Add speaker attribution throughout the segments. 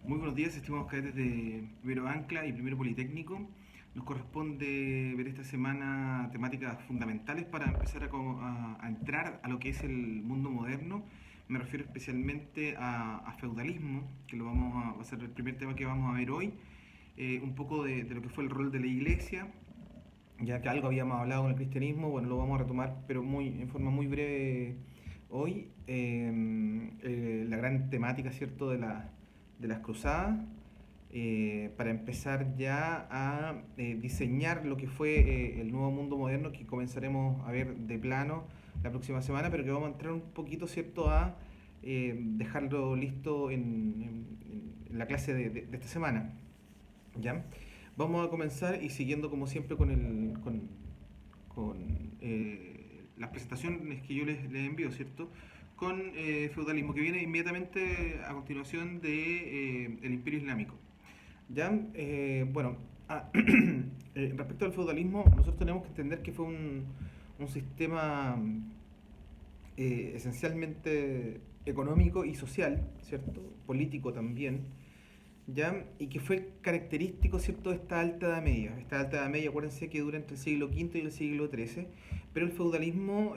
Speaker 1: Muy buenos días, estimados cadetes de primero Ancla y primero Politécnico. Nos corresponde ver esta semana temáticas fundamentales para empezar a entrar a lo que es el mundo moderno. Me refiero especialmente a feudalismo, que va a ser el primer tema que vamos a ver hoy. Un poco de lo que fue el rol de la iglesia, ya que algo habíamos hablado con el cristianismo, bueno, lo vamos a retomar, pero en forma muy breve hoy. La gran temática, ¿cierto?, de las cruzadas, para empezar ya a diseñar lo que fue el nuevo mundo moderno que comenzaremos a ver de plano la próxima semana, pero que vamos a entrar un poquito, ¿cierto?, a dejarlo listo en la clase de esta semana. ¿Ya? Vamos a comenzar y siguiendo como siempre con las presentaciones que yo les envío, ¿cierto? Con feudalismo, que viene inmediatamente a continuación de el Imperio Islámico. ¿Ya? Bueno, respecto al feudalismo, nosotros tenemos que entender que fue un sistema esencialmente económico y social, ¿cierto? Político también, ¿ya? Y que fue característico, ¿cierto?, de esta alta edad media. Esta alta edad media, acuérdense que dura entre el siglo V y el siglo XIII, pero el feudalismo,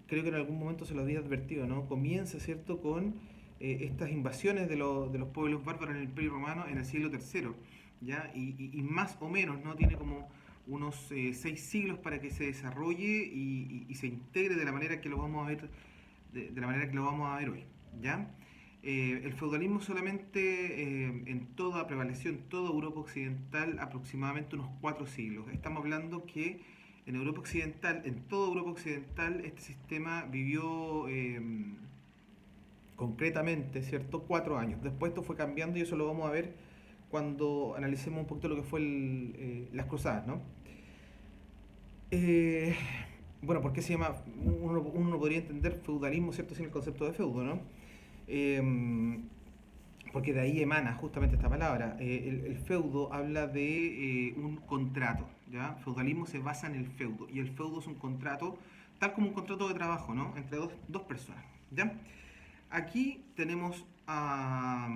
Speaker 1: creo que en algún momento se lo había advertido, ¿no? Comienza, ¿cierto?, con estas invasiones de los pueblos bárbaros en el Imperio Romano en el siglo III, ¿ya? Y más o menos, ¿no? Tiene como unos 6 siglos para que se desarrolle y se integre de la manera que lo vamos a ver, de la manera que lo vamos a ver hoy, ¿ya? El feudalismo solamente prevaleció en toda Europa Occidental aproximadamente unos 4 siglos. Estamos hablando que en Europa Occidental, en toda Europa Occidental, este sistema vivió concretamente, ¿cierto?, 4 años. Después esto fue cambiando y eso lo vamos a ver cuando analicemos un poquito lo que fue las cruzadas, ¿no? Eh, bueno, ¿por qué se llama? Uno no podría entender feudalismo, ¿cierto?, sin el concepto de feudo, ¿no? Eh, Porque de ahí emana justamente esta palabra. El feudo habla de un contrato, ¿ya? Feudalismo se basa en el feudo, y el feudo es un contrato, tal como un contrato de trabajo, ¿no?, entre dos personas, ¿ya? Aquí tenemos a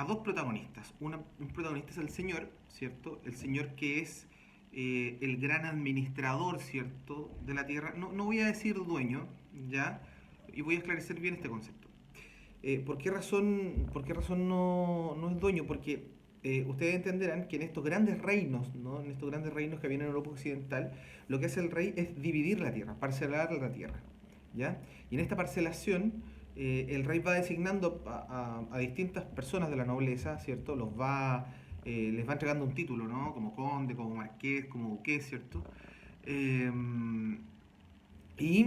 Speaker 1: dos protagonistas. Un protagonista es el señor, ¿cierto? El señor que es el gran administrador, ¿cierto?, de la tierra. No, no voy a decir dueño, ¿ya? Y voy a esclarecer bien este concepto. ¿Por qué razón no es dueño? Porque ustedes entenderán que en estos grandes reinos, ¿no?, en estos grandes reinos que vienen en Europa Occidental, lo que hace el rey es dividir la tierra, parcelar la tierra, ¿ya? Y en esta parcelación, el rey va designando a distintas personas de la nobleza, ¿cierto? Les va entregando un título, ¿no? Como conde, como marqués, como duque, ¿cierto? Eh, y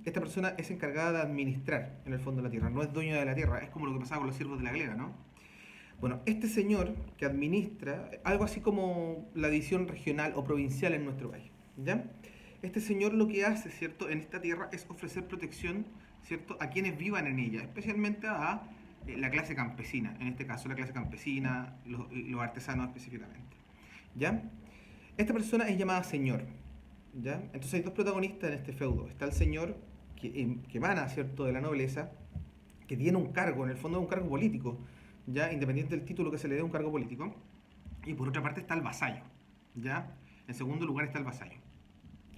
Speaker 1: esta persona es encargada de administrar en el fondo la tierra, no es dueño de la tierra, es como lo que pasaba con los siervos de la galera, ¿no? Bueno, este señor que administra, algo así como la división regional o provincial en nuestro país, ¿ya? Este señor lo que hace, ¿cierto?, en esta tierra es ofrecer protección, ¿cierto?, a quienes vivan en ella, especialmente a la clase campesina, en este caso la clase campesina, los artesanos específicamente, ¿ya? Esta persona es llamada señor, ¿ya? Entonces hay dos protagonistas en este feudo. Está el señor que emana, ¿cierto?, de la nobleza, que tiene un cargo, en el fondo es un cargo político, ya, independiente del título que se le dé, un cargo político. Y por otra parte está el vasallo, ya. En segundo lugar está el vasallo.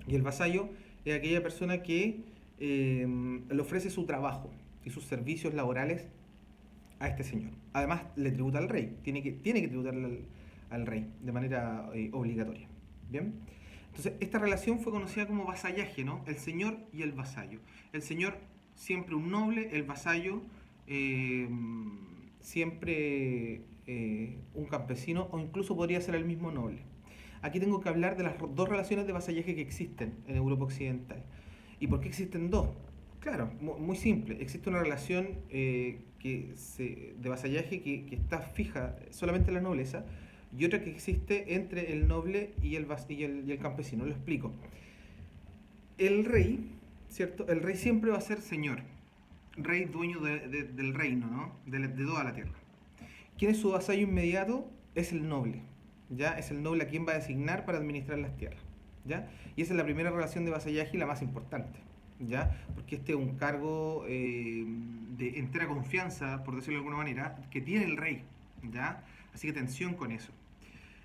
Speaker 1: Y el vasallo es aquella persona que le ofrece su trabajo y sus servicios laborales a este señor. Además le tributa al rey, tiene que tributarle al rey de manera obligatoria. Bien. Entonces, esta relación fue conocida como vasallaje, ¿no? El señor y el vasallo. El señor siempre un noble, el vasallo eh, siempre un campesino, o incluso podría ser el mismo noble. Aquí tengo que hablar de las dos relaciones de vasallaje que existen en Europa Occidental. ¿Y por qué existen dos? Claro, muy simple. Existe una relación de vasallaje que está fija solamente en la nobleza, y otra que existe entre el noble y el campesino. Lo explico. El rey, ¿cierto? El rey siempre va a ser señor, rey dueño del reino, ¿no? De toda la tierra. ¿Quién es su vasallo inmediato? Es el noble, ¿ya? Es el noble a quien va a designar para administrar las tierras, ¿ya? Y esa es la primera relación de vasallaje y la más importante, ¿ya? Porque este es un cargo de entera confianza, por decirlo de alguna manera, que tiene el rey, ¿ya? Así que atención con eso.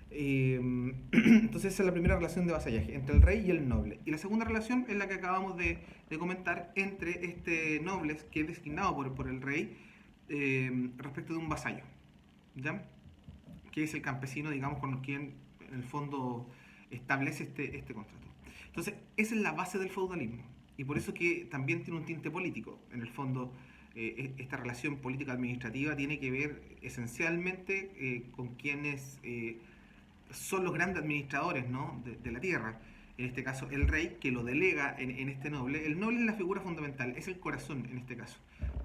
Speaker 1: Entonces esa es la primera relación de vasallaje entre el rey y el noble. Y la segunda relación es la que acabamos de comentar entre este noble que es designado por el rey respecto de un vasallo, ¿ya? Que es el campesino, digamos, con quien en el fondo establece este contrato. Entonces, esa es la base del feudalismo. Y por eso que también tiene un tinte político. En el fondo, esta relación política-administrativa tiene que ver esencialmente con quienes son los grandes administradores, ¿no? de la tierra. En este caso, el rey, que lo delega en este noble. El noble es la figura fundamental, es el corazón en este caso.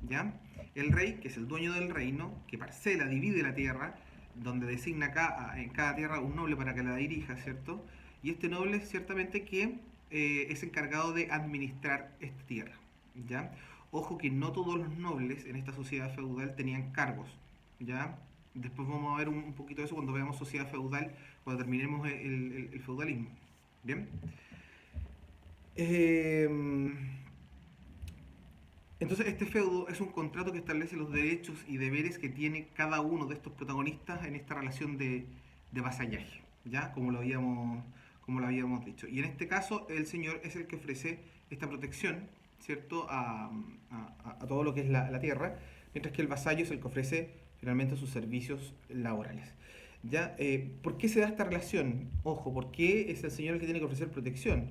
Speaker 1: ¿Ya? El rey, que es el dueño del reino, que parcela, divide la tierra, donde designa en cada tierra un noble para que la dirija, ¿cierto? Y este noble ciertamente que es encargado de administrar esta tierra, ¿ya? Ojo que no todos los nobles en esta sociedad feudal tenían cargos, ¿ya? Después vamos a ver un poquito de eso cuando veamos sociedad feudal, cuando terminemos el feudalismo, ¿bien? Eh, entonces este feudo es un contrato que establece los derechos y deberes que tiene cada uno de estos protagonistas en esta relación de vasallaje, ¿ya? Como lo habíamos dicho. Y en este caso el señor es el que ofrece esta protección, ¿cierto? A todo lo que es la tierra, mientras que el vasallo es el que ofrece finalmente sus servicios laborales. ¿Ya? ¿Por qué se da esta relación? Ojo, ¿por qué es el señor el que tiene que ofrecer protección?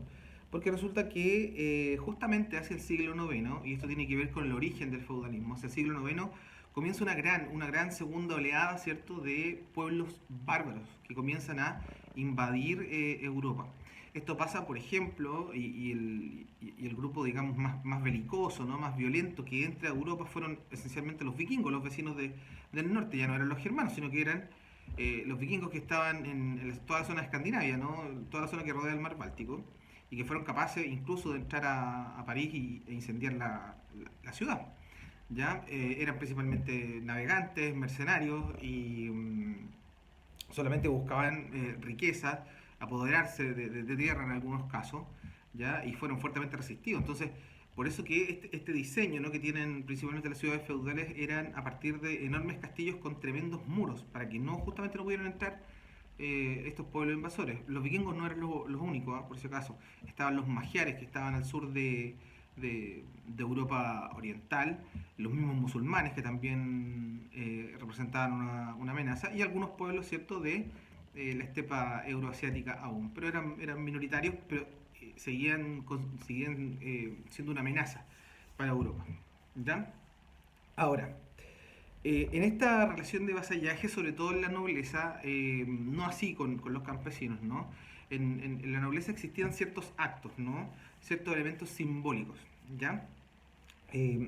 Speaker 1: Porque resulta que justamente hacia el siglo IX, y esto tiene que ver con el origen del feudalismo, hacia el siglo IX comienza una gran segunda oleada, ¿cierto?, de pueblos bárbaros que comienzan a invadir Europa. Esto pasa, por ejemplo, y el grupo, digamos, más belicoso, ¿no?, más violento que entra a Europa fueron esencialmente los vikingos, los vecinos del norte. Ya no eran los germanos, sino que eran los vikingos que estaban en toda la zona de Escandinavia, ¿no?, toda la zona que rodea el mar Báltico, y que fueron capaces incluso de entrar a París e incendiar la ciudad. ¿Ya? Eran principalmente navegantes, mercenarios y solamente buscaban riqueza, apoderarse de tierra en algunos casos, ¿ya? Y fueron fuertemente resistidos. Entonces, por eso que este diseño, ¿no?, que tienen principalmente las ciudades feudales eran a partir de enormes castillos con tremendos muros, para que no justamente no pudieran entrar estos pueblos invasores. Los vikingos no eran los únicos, por si acaso. Estaban los magiares, que estaban al sur de Europa Oriental, los mismos musulmanes, que también representaban una amenaza, y algunos pueblos, ¿cierto?, de la estepa euroasiática aún. Pero eran minoritarios, pero seguían siendo una amenaza para Europa. ¿Ya? Ahora, en esta relación de vasallaje, sobre todo en la nobleza, no así con los campesinos, ¿no? En la nobleza existían ciertos actos, ¿no? Ciertos elementos simbólicos, ¿ya?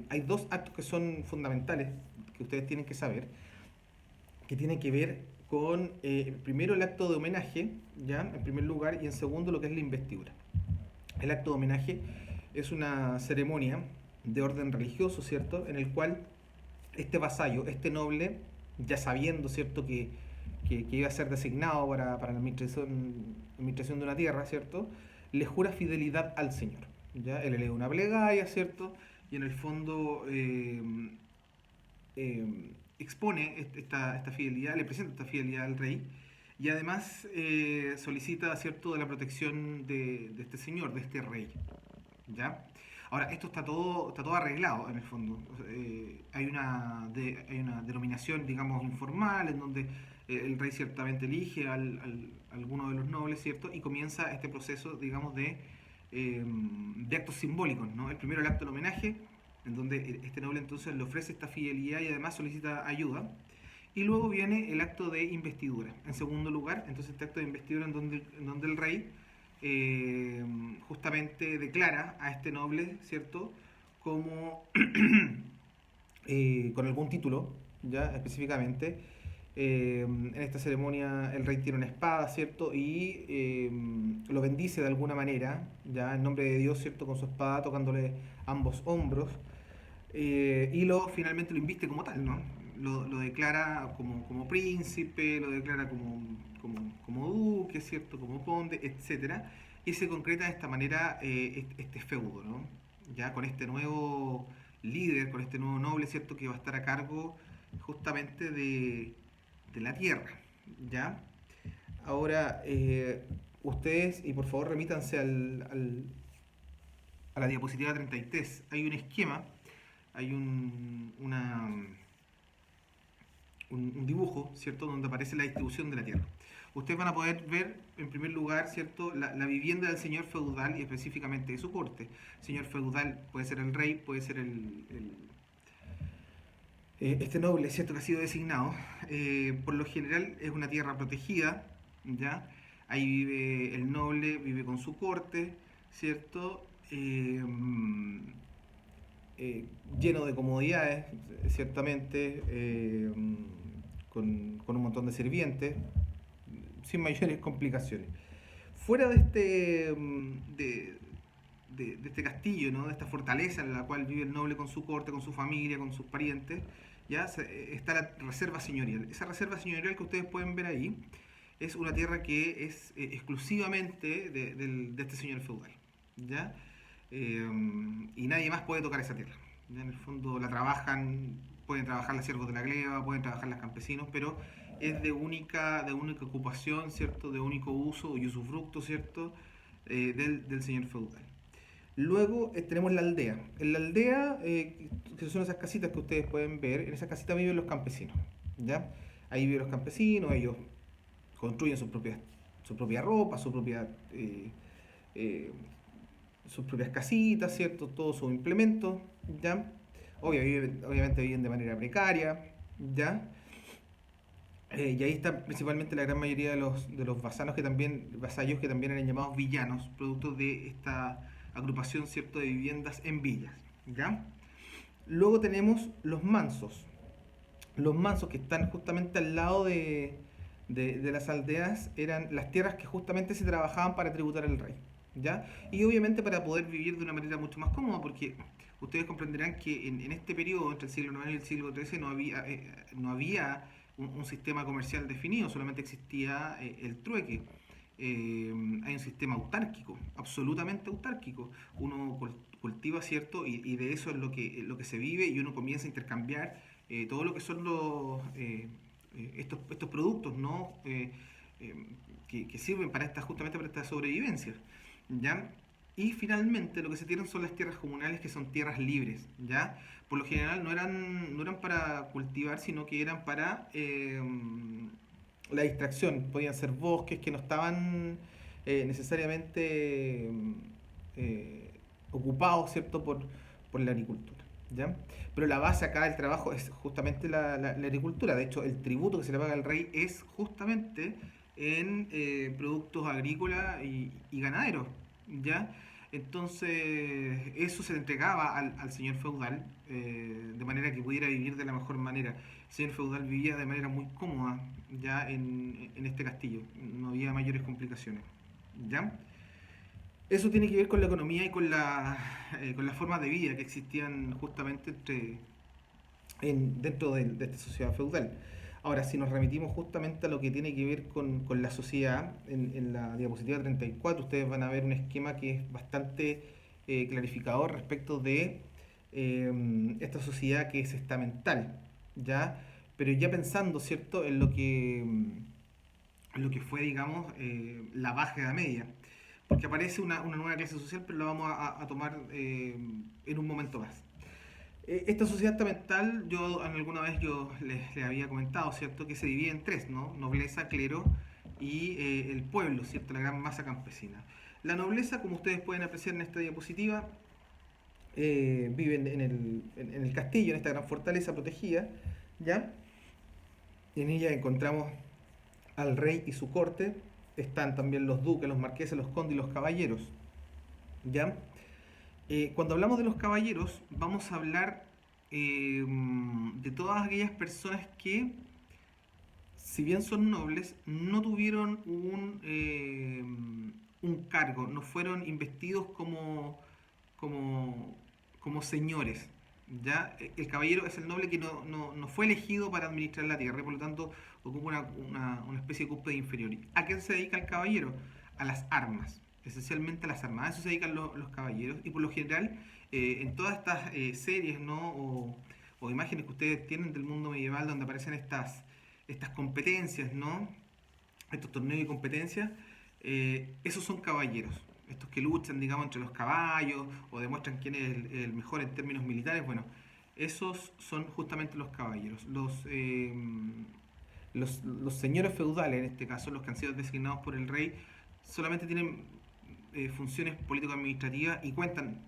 Speaker 1: Hay dos actos que son fundamentales, que ustedes tienen que saber, que tienen que ver con, primero, el acto de homenaje, ¿ya? En primer lugar, y en segundo, lo que es la investidura. El acto de homenaje es una ceremonia de orden religioso, ¿cierto?, en el cual este vasallo, este noble, ya sabiendo, ¿cierto?, que iba a ser designado para la administración de una tierra, ¿cierto?, le jura fidelidad al Señor. ¿Ya? Él le lee una plegaria, ¿cierto?, y en el fondo expone esta fidelidad, le presenta esta fidelidad al rey, y además solicita, ¿cierto?, de la protección de este señor, de este rey. ¿Ya? Ahora, esto está todo arreglado en el fondo. Hay una denominación, digamos, informal, en donde el rey ciertamente elige alguno de los nobles, ¿cierto? Y comienza este proceso, digamos, de actos simbólicos, ¿no? El primero, el acto del homenaje, en donde este noble entonces le ofrece esta fidelidad y además solicita ayuda. Y luego viene el acto de investidura. En segundo lugar, entonces este acto de investidura en donde el rey eh, justamente declara a este noble, ¿cierto?, como con algún título, ya específicamente. En esta ceremonia el rey tiene una espada, ¿cierto? Y lo bendice de alguna manera, ya en nombre de Dios, ¿cierto? Con su espada tocándole ambos hombros. Finalmente lo inviste como tal, ¿no? Lo declara como príncipe, lo declara como duque, ¿cierto? Como conde, etcétera. Y se concreta de esta manera este feudo, ¿no? ya con este nuevo líder, con este nuevo noble, ¿cierto? Que va a estar a cargo justamente de la tierra, ¿ya? Ahora, ustedes, y por favor remítanse a la diapositiva 33, hay un esquema, hay un dibujo, ¿cierto? Donde aparece la distribución de la tierra. Ustedes van a poder ver, en primer lugar, ¿cierto? La vivienda del señor feudal y específicamente de su corte. Señor feudal puede ser el rey, puede ser este noble, ¿cierto? Que ha sido designado. Por lo general es una tierra protegida, ¿ya? Ahí vive el noble, vive con su corte, ¿cierto? Eh, Lleno de comodidades, ciertamente, con un montón de sirvientes, sin mayores complicaciones. Fuera de de este castillo, ¿no? De esta fortaleza en la cual vive el noble con su corte, con su familia, con sus parientes, está la reserva señorial. Esa reserva señorial que ustedes pueden ver ahí es una tierra que es exclusivamente de este señor feudal, ¿ya? Eh, y nadie más puede tocar esa tierra. ¿Ya? En el fondo la trabajan, pueden trabajar los siervos de la gleba, pueden trabajar los campesinos, pero es de única ocupación, ¿cierto? De único uso y usufructo, ¿cierto? Del señor feudal. Luego tenemos la aldea. En la aldea, que son esas casitas que ustedes pueden ver, en esas casitas viven los campesinos, ¿ya? Ahí viven los campesinos, ellos construyen su propia ropa, eh, sus propias casitas, ¿cierto? Todos sus implementos, ¿ya? Obviamente viven de manera precaria, ¿ya? Y ahí está principalmente la gran mayoría de los vasallos que también eran llamados villanos, producto de esta agrupación, ¿cierto?, de viviendas en villas, ¿ya? Luego tenemos los mansos que están justamente al lado de las aldeas, eran las tierras que justamente se trabajaban para tributar al rey, ¿ya? Y obviamente para poder vivir de una manera mucho más cómoda, porque ustedes comprenderán que en este periodo, entre el siglo IX y el siglo XIII, no había un sistema comercial definido, solamente existía el trueque. Hay un sistema autárquico, absolutamente autárquico. Uno cultiva, ¿cierto? Y de eso es lo que se vive y uno comienza a intercambiar todo lo que son estos productos, ¿no? Eh, que sirven para justamente para esta sobrevivencia, ¿ya? Y finalmente lo que se tienen son las tierras comunales, que son tierras libres, ¿ya? Por lo general no eran para cultivar, sino que eran para la distracción. Podían ser bosques que no estaban necesariamente ocupados, ¿cierto?, por la agricultura, ¿ya? Pero la base acá del trabajo es justamente la agricultura. De hecho, el tributo que se le paga al rey es justamente en productos agrícolas y ganaderos, ¿ya? Entonces, eso se le entregaba al señor feudal de manera que pudiera vivir de la mejor manera. El señor feudal vivía de manera muy cómoda ya en este castillo, no había mayores complicaciones, ¿ya? Eso tiene que ver con la economía y con las formas de vida que existían justamente dentro de esta sociedad feudal. Ahora, si nos remitimos justamente a lo que tiene que ver con la sociedad, en la diapositiva 34 ustedes van a ver un esquema que es bastante clarificador respecto de esta sociedad que es estamental, ¿ya? Pero ya pensando, ¿cierto?, en lo que fue, digamos, la Baja Edad Media. Porque aparece una nueva clase social, pero la vamos a tomar en un momento más. Esta sociedad estamental, alguna vez yo les había comentado, ¿cierto?, que se divide en tres, ¿no? Nobleza, clero y el pueblo, ¿cierto?, la gran masa campesina. La nobleza, como ustedes pueden apreciar en esta diapositiva, vive en el castillo, en esta gran fortaleza protegida, ¿ya? En ella encontramos al rey y su corte, están también los duques, los marqueses, los condes y los caballeros, ¿ya? Cuando hablamos de los caballeros, vamos a hablar de todas aquellas personas que, si bien son nobles, no tuvieron un cargo, no fueron investidos como, como señores. ¿Ya? El caballero es el noble que no fue elegido para administrar la tierra, y por lo tanto ocupa una especie de cúspide inferior. ¿A qué se dedica el caballero? A las armas. esencialmente a las armas. A eso se dedican los caballeros y por lo general en todas estas series, ¿no? O imágenes que ustedes tienen del mundo medieval donde aparecen estas competencias, ¿no? Estos torneos y competencias, esos son caballeros. Estos que luchan, digamos, entre los caballos o demuestran quién es el mejor en términos militares. Bueno, esos son justamente los caballeros. Los señores feudales, en este caso, los que han sido designados por el rey, solamente tienen funciones político-administrativas y cuentan,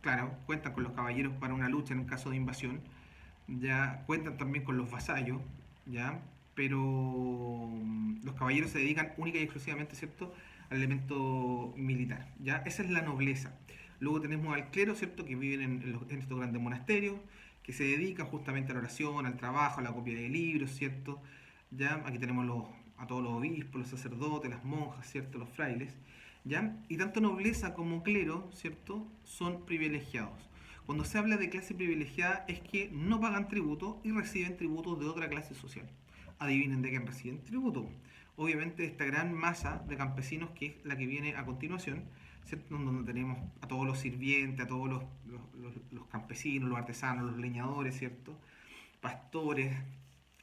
Speaker 1: claro, cuentan con los caballeros para una lucha en un caso de invasión, ya cuentan también con los vasallos, ya, pero los caballeros se dedican única y exclusivamente, ¿cierto?, al elemento militar, ya, esa es la nobleza. Luego tenemos al clero, ¿cierto?, que viven en estos grandes monasterios, que se dedican justamente a la oración, al trabajo, a la copia de libros, ¿cierto? Ya, aquí tenemos a todos los obispos, los sacerdotes, las monjas, ¿cierto?, los frailes, ¿ya? Y tanto nobleza como clero, ¿cierto?, son privilegiados. Cuando se habla de clase privilegiada es que no pagan tributo y reciben tributos de otra clase social. Adivinen de quién reciben tributo. Obviamente de esta gran masa de campesinos que es la que viene a continuación, ¿cierto? Donde tenemos a todos los sirvientes, a todos los campesinos, los artesanos, los leñadores, ¿cierto? Pastores,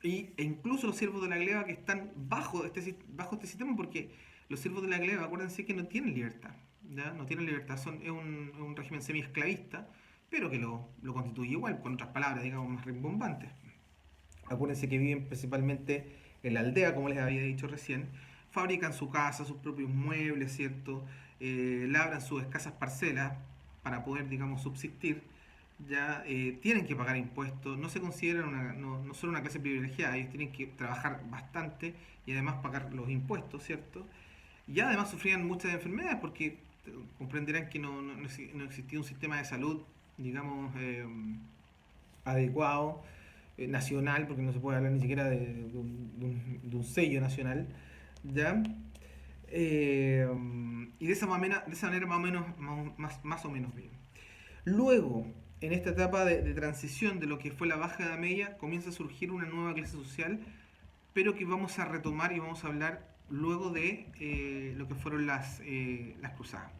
Speaker 1: e incluso los siervos de la gleba que están bajo este sistema porque los siervos de la gleba, acuérdense que no tienen libertad, ¿ya? No tienen libertad, es un régimen semi-esclavista, pero que lo constituye igual, con otras palabras, digamos, más rimbombantes. Acuérdense que viven principalmente en la aldea, como les había dicho recién, fabrican su casa, sus propios muebles, ¿cierto? Labran sus escasas parcelas para poder, digamos, subsistir, ya tienen que pagar impuestos, no se consideran no solo una clase privilegiada, ellos tienen que trabajar bastante y además pagar los impuestos, ¿cierto? Y además sufrían muchas enfermedades porque comprenderán que no existía un sistema de salud, digamos, adecuado, nacional, porque no se puede hablar ni siquiera de un sello nacional, ¿ya? Y de esa manera más o menos, más o menos bien. Luego, en esta etapa de transición de lo que fue la Baja Edad Media, comienza a surgir una nueva clase social, pero que vamos a retomar y vamos a hablar luego de lo que fueron las cruzadas.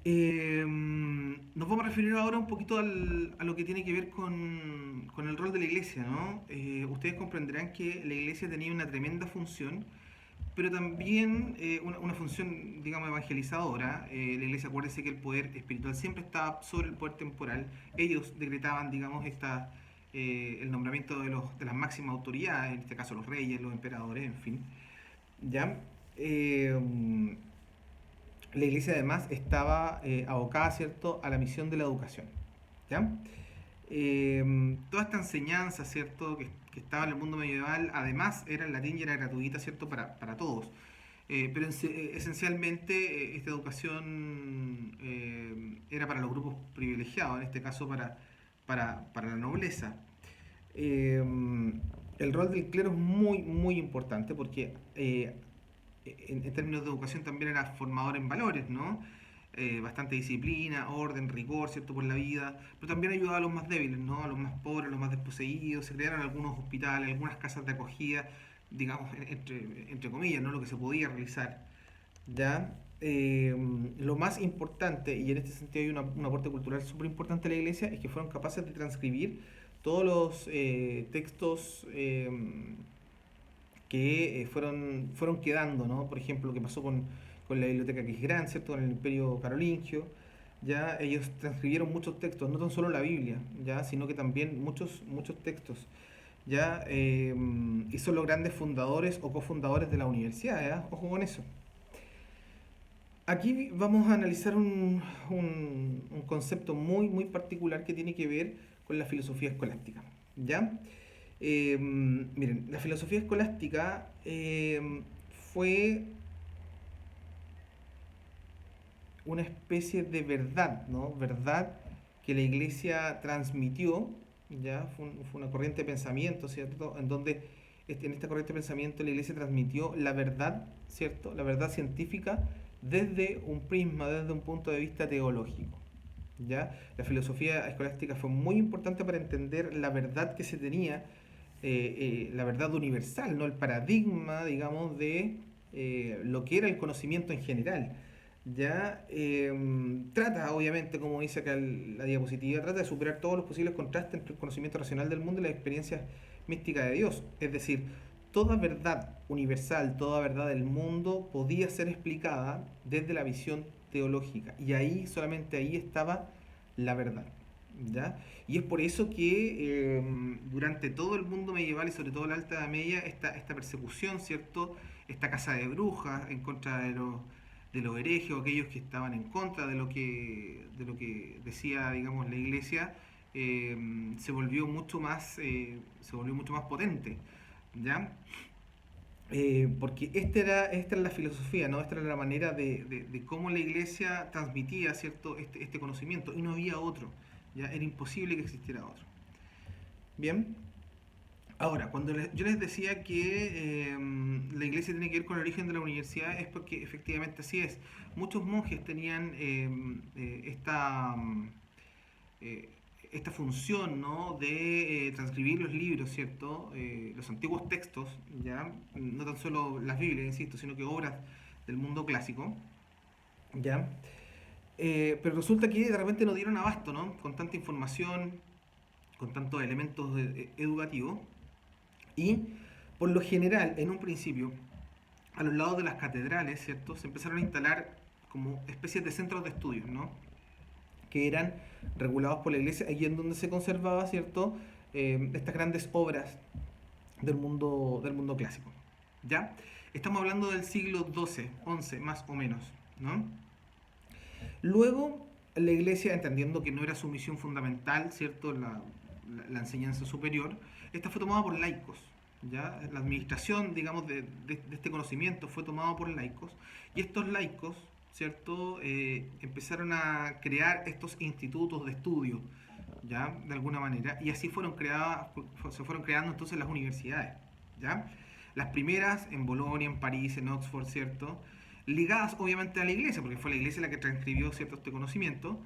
Speaker 1: Nos vamos a referir ahora un poquito a lo que tiene que ver con el rol de la iglesia, ¿no? Ustedes comprenderán que la iglesia tenía una tremenda función, pero también una función, digamos, evangelizadora. La iglesia, acuérdense que el poder espiritual siempre estaba sobre el poder temporal. Ellos decretaban, digamos, el nombramiento de las máximas autoridades, en este caso los reyes, los emperadores, en fin. ¿Ya? La iglesia además estaba abocada, ¿cierto?, a la misión de la educación. ¿Ya? Toda esta enseñanza, ¿cierto?, que estaba en el mundo medieval, además era en latín y era gratuita, ¿cierto?, para todos. Pero esencialmente esta educación era para los grupos privilegiados, en este caso para la nobleza. Eh, el rol del clero es muy, muy importante porque en términos de educación también era formador en valores, ¿no? Bastante disciplina, orden, rigor, ¿cierto? Por la vida, pero también ayudaba a los más débiles, ¿no? A los más pobres, a los más desposeídos, se crearon algunos hospitales, algunas casas de acogida, digamos, entre comillas, ¿no? Lo que se podía realizar, ¿ya? Lo más importante, y en este sentido hay un aporte cultural súper importante de la iglesia, es que fueron capaces de transcribir todos los textos que fueron quedando, ¿no? Por ejemplo, lo que pasó con la biblioteca que es grande, ¿cierto? Con el Imperio Carolingio, ya ellos transcribieron muchos textos, no tan solo la Biblia, ya, sino que también muchos textos, ya, y son los grandes fundadores o cofundadores de la universidad, ¿ya? Ojo con eso. Aquí vamos a analizar un concepto muy, muy particular que tiene que ver con la filosofía escolástica, ¿ya? Miren, la filosofía escolástica fue una especie de verdad, ¿no? Verdad que la iglesia transmitió, ¿ya? Fue una corriente de pensamiento, ¿cierto? En donde en esta corriente de pensamiento la iglesia transmitió la verdad, ¿cierto? La verdad científica desde un prisma, desde un punto de vista teológico, ¿ya? La filosofía escolástica fue muy importante para entender la verdad que se tenía, la verdad universal, ¿no? El paradigma, digamos, lo que era el conocimiento en general. Ya trata, obviamente, como dice acá la diapositiva, trata de superar todos los posibles contrastes entre el conocimiento racional del mundo y las experiencias místicas de Dios. Es decir, toda verdad universal, toda verdad del mundo podía ser explicada desde la visión teológica. Y ahí, solamente ahí estaba la verdad. ¿Ya? Y es por eso que durante todo el mundo medieval y sobre todo la Alta Edad Media, esta persecución, ¿cierto? Esta caza de brujas en contra de los herejes o aquellos que estaban en contra de lo que decía, digamos, la iglesia, se volvió mucho más potente, ¿ya? Porque esta era la filosofía, ¿no? Esta era la manera de cómo la iglesia transmitía, ¿cierto? Este conocimiento, y no había otro, ¿ya? Era imposible que existiera otro. Bien, ahora, yo les decía que la iglesia tiene que ver con el origen de la universidad, es porque efectivamente así es. Muchos monjes tenían eh, esta función, ¿no? De transcribir los libros, ¿cierto? Los antiguos textos, ¿ya? No tan solo las Biblias, insisto, sino que obras del mundo clásico, ¿ya? Pero resulta que de repente no dieron abasto, ¿no? Con tanta información, con tantos elementos educativos, y por lo general, en un principio, a los lados de las catedrales, ¿cierto? Se empezaron a instalar como especies de centros de estudios, ¿no? Que eran regulados por la iglesia, allí en donde se conservaba, ¿cierto? Estas grandes obras del mundo clásico. ¿Ya? Estamos hablando del siglo XII, XI, más o menos, ¿no? Luego, la iglesia, entendiendo que no era su misión fundamental, ¿cierto? La enseñanza superior, esta fue tomada por laicos. ¿Ya? La administración, digamos, de este conocimiento fue tomada por laicos, y estos laicos, ¿cierto? Empezaron a crear estos institutos de estudio, ¿ya? De alguna manera, y así se fueron creando entonces las universidades, ¿ya? Las primeras en Bolonia, en París, en Oxford, ¿cierto? Ligadas obviamente a la iglesia, porque fue la iglesia la que transcribió, ¿cierto? Este conocimiento,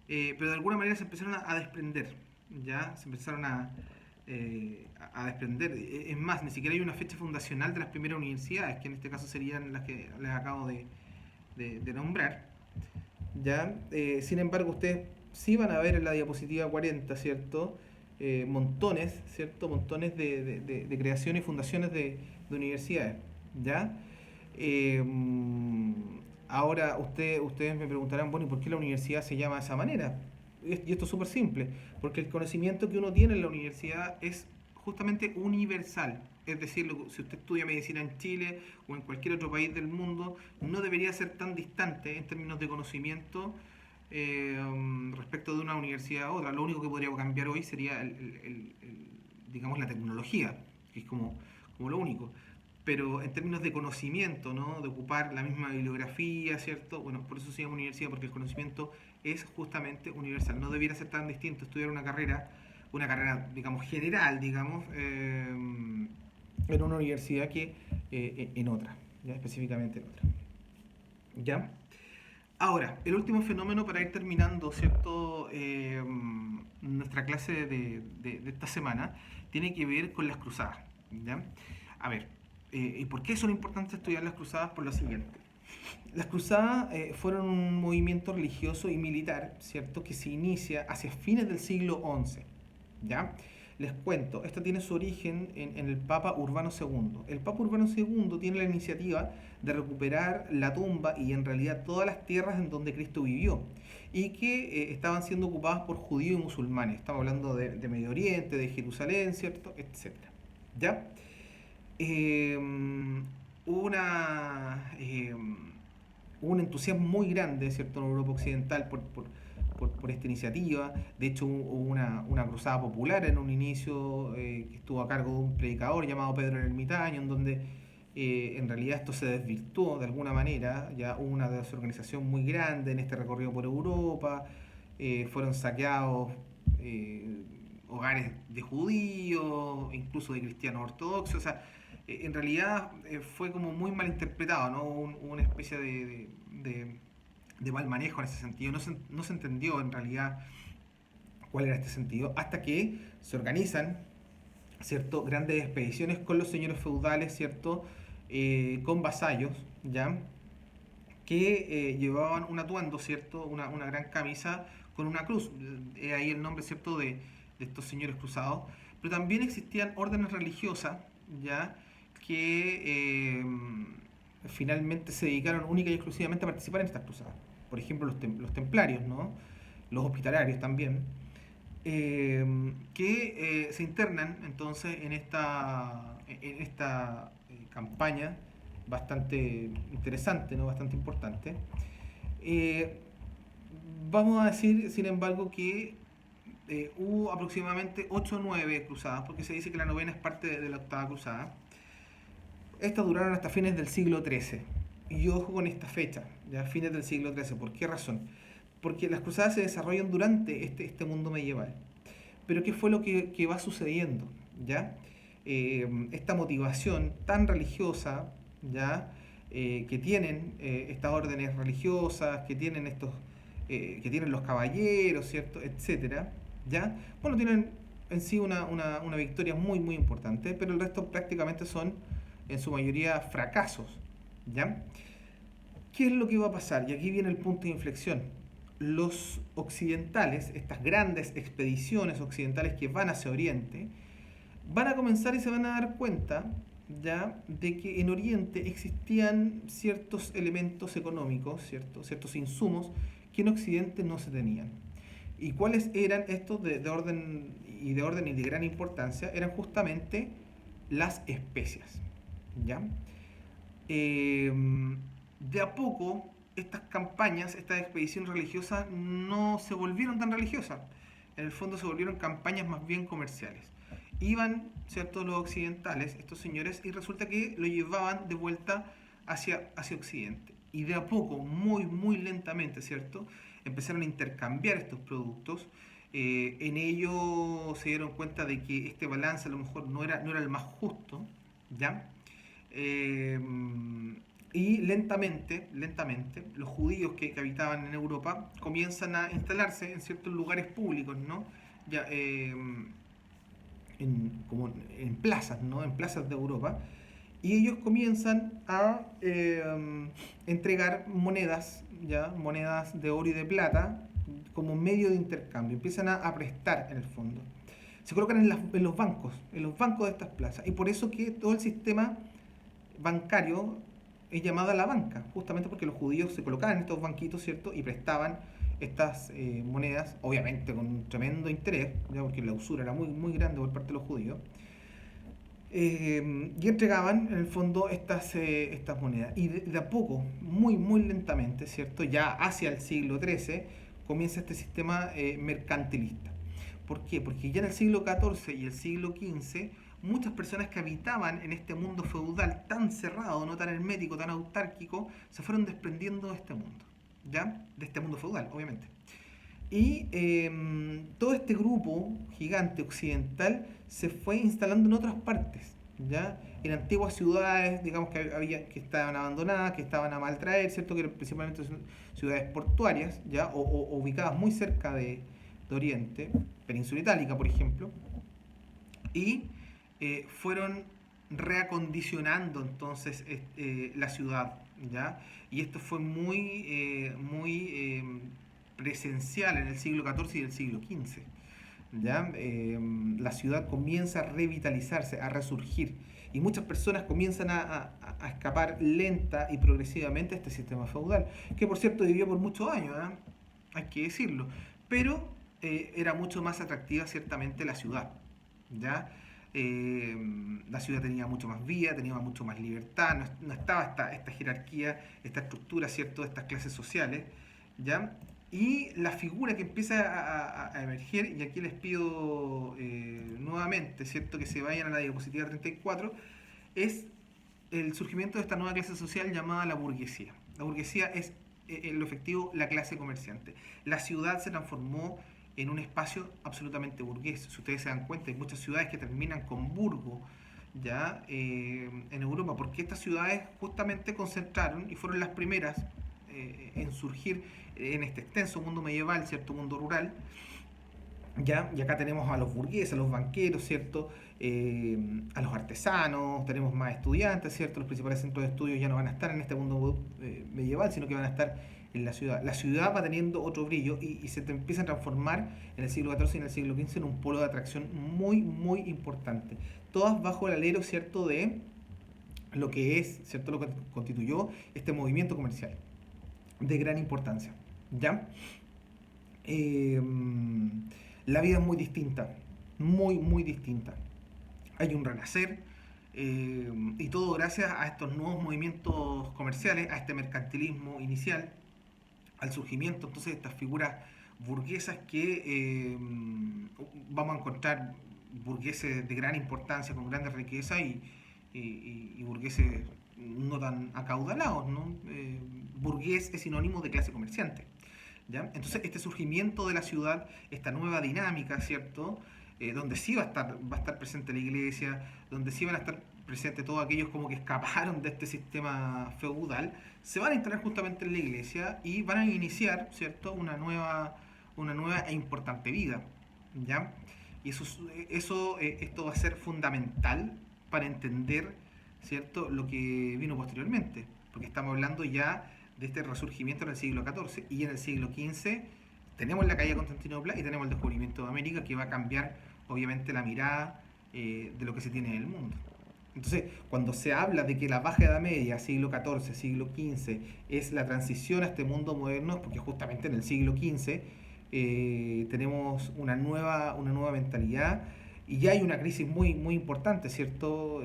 Speaker 1: pero de alguna manera se empezaron a desprender, ¿ya? Se empezaron a desprender. Es más, ni siquiera hay una fecha fundacional de las primeras universidades, que en este caso serían las que les acabo de nombrar. ¿Ya? Sin embargo, ustedes sí van a ver en la diapositiva 40, ¿cierto? Montones, ¿cierto? Montones de creaciones y fundaciones de universidades, ¿ya? Eh, Ahora ustedes me preguntarán, bueno, ¿y por qué la universidad se llama de esa manera? Y esto es súper simple, porque el conocimiento que uno tiene en la universidad es justamente universal. Es decir, si usted estudia medicina en Chile o en cualquier otro país del mundo, no debería ser tan distante en términos de conocimiento respecto de una universidad a otra. Lo único que podría cambiar hoy sería, digamos, la tecnología, que es como lo único. Pero en términos de conocimiento, ¿no? De ocupar la misma bibliografía, ¿cierto? Bueno, por eso se llama universidad, porque el conocimiento es justamente universal. No debiera ser tan distinto estudiar una carrera, digamos, general, digamos, en una universidad que en otra, ¿ya? Específicamente en otra. ¿Ya? Ahora, el último fenómeno para ir terminando, ¿cierto? Nuestra clase de esta semana tiene que ver con las cruzadas, ¿ya? A ver, ¿y por qué son importantes estudiar las cruzadas? Por lo siguiente. Las cruzadas fueron un movimiento religioso y militar, ¿cierto? Que se inicia hacia fines del siglo XI, ¿ya? Les cuento, esto tiene su origen en el Papa Urbano II. El Papa Urbano II tiene la iniciativa de recuperar la tumba y en realidad todas las tierras en donde Cristo vivió y que estaban siendo ocupadas por judíos y musulmanes. Estamos hablando de Medio Oriente, de Jerusalén, ¿cierto? Etcétera. ¿Ya? Eh, hubo un entusiasmo muy grande, ¿cierto?, en Europa Occidental por esta iniciativa. De hecho, hubo una cruzada popular en un inicio que estuvo a cargo de un predicador llamado Pedro el Ermitaño, en donde en realidad esto se desvirtuó de alguna manera. Ya hubo una desorganización muy grande en este recorrido por Europa, fueron saqueados hogares de judíos, incluso de cristianos ortodoxos. O sea, en realidad fue como muy mal interpretado, ¿no? Una especie de mal manejo en ese sentido. No se entendió en realidad cuál era este sentido, hasta que se organizan, ¿cierto?, grandes expediciones con los señores feudales, ¿cierto?, con vasallos, ¿ya? Que llevaban un atuendo, ¿cierto? Una gran camisa con una cruz. Ahí el nombre, ¿cierto?, de estos señores cruzados. Pero también existían órdenes religiosas, ¿ya? Que finalmente se dedicaron única y exclusivamente a participar en estas cruzadas. Por ejemplo, los templarios, ¿no? Los hospitalarios también, que se internan entonces en esta campaña bastante interesante, ¿no? Bastante importante. Eh, Vamos a decir, sin embargo, que hubo aproximadamente 8 o 9 cruzadas, porque se dice que la novena es parte de la octava cruzada. Estas duraron hasta fines del siglo XIII. Y ojo con esta fecha, ya fines del siglo XIII. ¿Por qué razón? Porque las cruzadas se desarrollan durante este mundo medieval. Pero ¿qué fue lo que va sucediendo? ¿Ya? Esta motivación tan religiosa, ¿ya? Que tienen estas órdenes religiosas, que tienen los caballeros, ¿cierto? Etcétera, ¿ya? Bueno, tienen en sí una victoria muy, muy importante, pero el resto prácticamente son, en su mayoría, fracasos, ¿ya? ¿Qué es lo que va a pasar? Y aquí viene el punto de inflexión. Los occidentales, estas grandes expediciones occidentales que van hacia Oriente, van a comenzar y se van a dar cuenta ya de que en Oriente existían ciertos elementos económicos, ciertos insumos que en Occidente no se tenían. ¿Y cuáles eran estos de orden y de gran importancia? Eran justamente las especias. ¿Ya? Eh, de a poco, estas campañas, estas expediciones religiosas no se volvieron tan religiosas. En el fondo se volvieron campañas más bien comerciales. Iban, ¿cierto?, los occidentales, estos señores, y resulta que lo llevaban de vuelta hacia Occidente. Y de a poco, muy, muy lentamente, ¿cierto?, empezaron a intercambiar estos productos. En ello se dieron cuenta de que este balance a lo mejor no era el más justo, ¿ya? Eh, y lentamente, los judíos que habitaban en Europa comienzan a instalarse en ciertos lugares públicos, ¿no? Ya, como en plazas, ¿no? En plazas de Europa. Y ellos comienzan a entregar monedas, ¿ya? Monedas de oro y de plata como medio de intercambio. Empiezan a prestar en el fondo. Se colocan en los bancos de estas plazas. Y por eso que todo el sistema bancario es llamado a la banca, justamente porque los judíos se colocaban en estos banquitos, ¿cierto? Y prestaban estas monedas, obviamente con un tremendo interés, ¿ya? Porque la usura era muy, muy grande por parte de los judíos, y entregaban en el fondo estas monedas. Y de a poco, muy, muy lentamente, ¿cierto? Ya hacia el siglo XIII comienza este sistema mercantilista. ¿Por qué? Porque ya en el siglo XIV y el siglo XV muchas personas que habitaban en este mundo feudal tan cerrado, no tan hermético, tan autárquico, se fueron desprendiendo de este mundo, ¿ya? De este mundo feudal, obviamente. Y todo este grupo gigante occidental se fue instalando en otras partes, ¿ya? En antiguas ciudades, digamos que estaban abandonadas, que estaban a mal traer, ¿cierto? Que eran principalmente ciudades portuarias, ¿ya? O ubicadas muy cerca de Oriente, Península Itálica, por ejemplo, y fueron reacondicionando entonces la ciudad, ¿ya? Y esto fue muy presencial en el siglo XIV y el siglo XV, ¿ya? La ciudad comienza a revitalizarse, a resurgir, y muchas personas comienzan a escapar lenta y progresivamente a este sistema feudal, que por cierto vivió por muchos años, ¿eh? Hay que decirlo, pero era mucho más atractiva ciertamente la ciudad, ¿ya? Eh, la ciudad tenía mucho más vida, tenía mucho más libertad, no estaba esta jerarquía, esta estructura, ¿cierto?, de estas clases sociales, ¿ya? Y la figura que empieza a emerger, y aquí les pido nuevamente, ¿cierto?, que se vayan a la diapositiva 34, es el surgimiento de esta nueva clase social llamada la burguesía. La burguesía es, en lo efectivo, la clase comerciante. La ciudad se transformó en un espacio absolutamente burgués. Si ustedes se dan cuenta, hay muchas ciudades que terminan con burgo, ya en Europa, porque estas ciudades justamente concentraron y fueron las primeras en surgir en este extenso mundo medieval, cierto mundo rural, ¿Ya? Y acá tenemos a los burgueses, a los banqueros, ¿cierto? A los artesanos, tenemos más estudiantes, ¿cierto? Los principales centros de estudios ya no van a estar en este mundo medieval, sino que van a estar en la ciudad. La ciudad va teniendo otro brillo y se empieza a transformar en el siglo XIV y en el siglo XV en un polo de atracción muy, muy importante. Todas bajo el alero, ¿cierto? De lo que es, ¿cierto? Lo que constituyó este movimiento comercial de gran importancia, ¿ya? Eh, la vida es muy distinta, muy, muy distinta. Hay un renacer y todo gracias a estos nuevos movimientos comerciales, a este mercantilismo inicial, al surgimiento entonces de estas figuras burguesas que vamos a encontrar burgueses de gran importancia, con grandes riquezas y burgueses no tan acaudalados, ¿no? Burgués es sinónimo de clase comerciante. ¿Ya? Entonces, este surgimiento de la ciudad, esta nueva dinámica, ¿cierto? Donde sí va a estar presente la iglesia, donde sí van a estar presentes todos aquellos como que escaparon de este sistema feudal, se van a instalar justamente en la iglesia y van a iniciar, ¿cierto? Una nueva e importante vida, ¿ya? Y esto va a ser fundamental para entender, ¿cierto? Lo que vino posteriormente, porque estamos hablando ya de este resurgimiento en el siglo XIV y en el siglo XV tenemos la caída de Constantinopla y tenemos el descubrimiento de América que va a cambiar obviamente la mirada de lo que se tiene en el mundo. Entonces, cuando se habla de que la Baja Edad Media, siglo XIV, siglo XV, es la transición a este mundo moderno, es porque justamente en el siglo XV tenemos una nueva mentalidad y ya hay una crisis muy, muy importante, ¿cierto?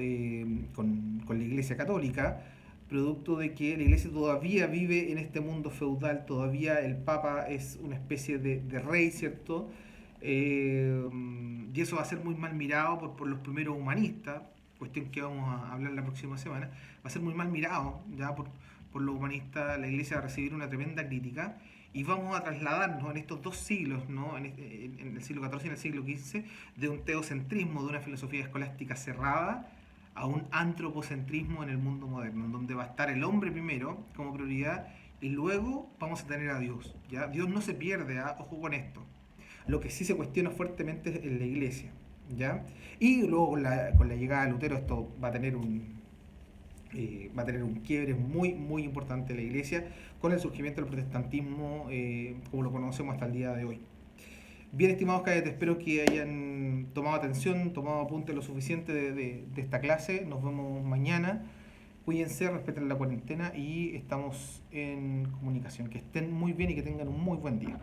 Speaker 1: Con la Iglesia Católica, producto de que la Iglesia todavía vive en este mundo feudal, todavía el Papa es una especie de rey, ¿cierto? Y eso va a ser muy mal mirado por los primeros humanistas, cuestión que vamos a hablar la próxima semana, va a ser muy mal mirado ya por los humanistas, la iglesia va a recibir una tremenda crítica y vamos a trasladarnos en estos dos siglos, ¿no? En el siglo XIV y en el siglo XV, de un teocentrismo, de una filosofía escolástica cerrada, a un antropocentrismo en el mundo moderno, en donde va a estar el hombre primero como prioridad y luego vamos a tener a Dios. ¿Ya? Dios no se pierde, ¿ah? Ojo con esto. Lo que sí se cuestiona fuertemente es en la iglesia. ¿Ya? Y luego con la llegada de Lutero esto va a tener un quiebre muy, muy importante en la iglesia con el surgimiento del protestantismo como lo conocemos hasta el día de hoy. Bien, estimados cadetes, espero que hayan tomado atención, tomado apunte lo suficiente de esta clase. Nos vemos mañana. Cuídense, respeten la cuarentena y estamos en comunicación. Que estén muy bien y que tengan un muy buen día.